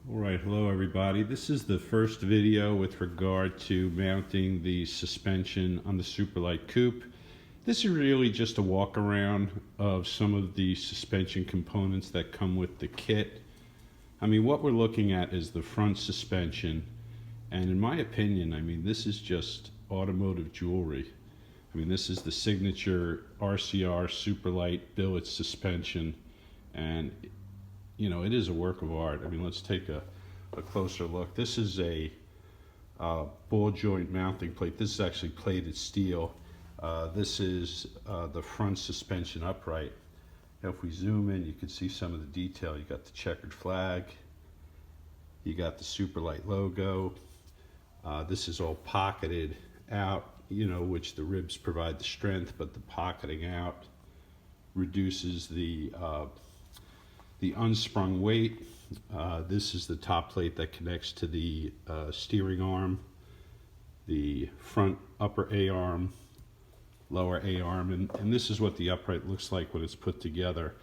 Alright, hello everybody. This is the first video with regard to mounting the suspension on the Superlite coupe. This is really just a walk around of some of the suspension components that come with the kit. I mean, what we're looking at is the front suspension, and in my opinion, this is just automotive jewelry. This is the signature RCR Superlite billet suspension, and it is a work of art. Let's take a closer look. This is a ball joint mounting plate. This is actually plated steel. This is the front suspension upright. Now if we zoom in, you can see some of the detail. You got the checkered flag, you got the Superlite logo. This is all pocketed out, which the ribs provide the strength, but the pocketing out reduces the unsprung weight. This is the top plate that connects to the steering arm, the front upper A-arm, lower A-arm, and this is what the upright looks like when it's put together.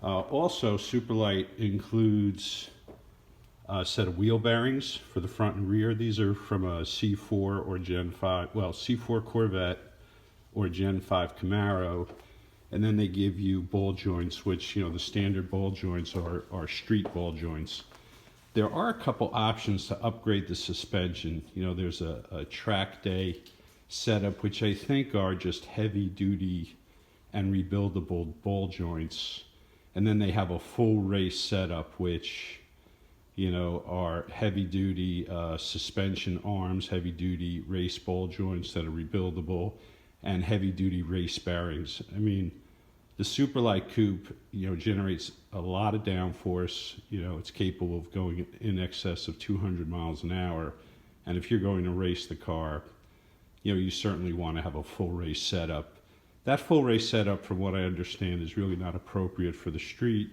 Also, Superlite includes a set of wheel bearings for the front and rear. These are from a C4 or Gen 5, well, C4 Corvette or Gen 5 Camaro. And then they give you ball joints, which, the standard ball joints are street ball joints. There are a couple options to upgrade the suspension. There's a track day setup, which I think are just heavy duty and rebuildable ball joints. And then they have a full race setup, which, are heavy duty suspension arms, heavy duty race ball joints that are rebuildable, and heavy duty race bearings. The Superlite coupe, generates a lot of downforce. It's capable of going in excess of 200 miles an hour. And if you're going to race the car, you certainly want to have a full race setup. That full race setup, from what I understand, is really not appropriate for the street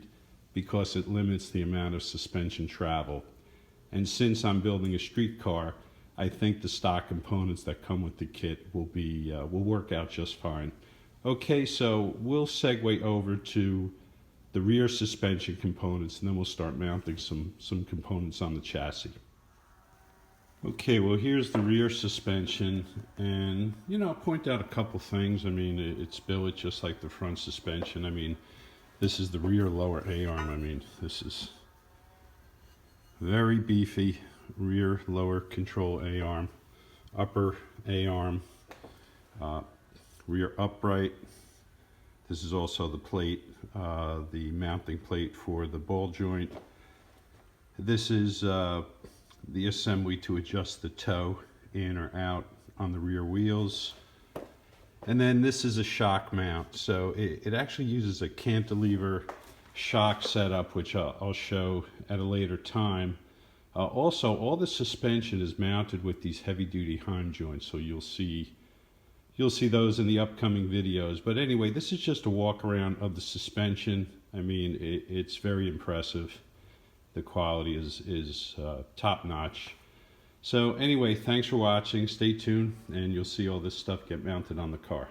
because it limits the amount of suspension travel. And since I'm building a street car, I think the stock components that come with the kit will work out just fine. Okay, so we'll segue over to the rear suspension components, and then we'll start mounting some components on the chassis. Okay, well, here's the rear suspension, and I'll point out a couple things. It's billet just like the front suspension. This is the rear lower A-arm. This is very beefy rear lower control A-arm, upper A-arm, rear upright. This is also the plate, the mounting plate for the ball joint. This is the assembly to adjust the toe in or out on the rear wheels. And then this is a shock mount. So it actually uses a cantilever shock setup, which I'll show at a later time. Also, all the suspension is mounted with these heavy-duty Heim joints, so you'll see those in the upcoming videos. But anyway, this is just a walk around of the suspension. It's very impressive. The quality is top-notch. So anyway, thanks for watching. Stay tuned, and you'll see all this stuff get mounted on the car.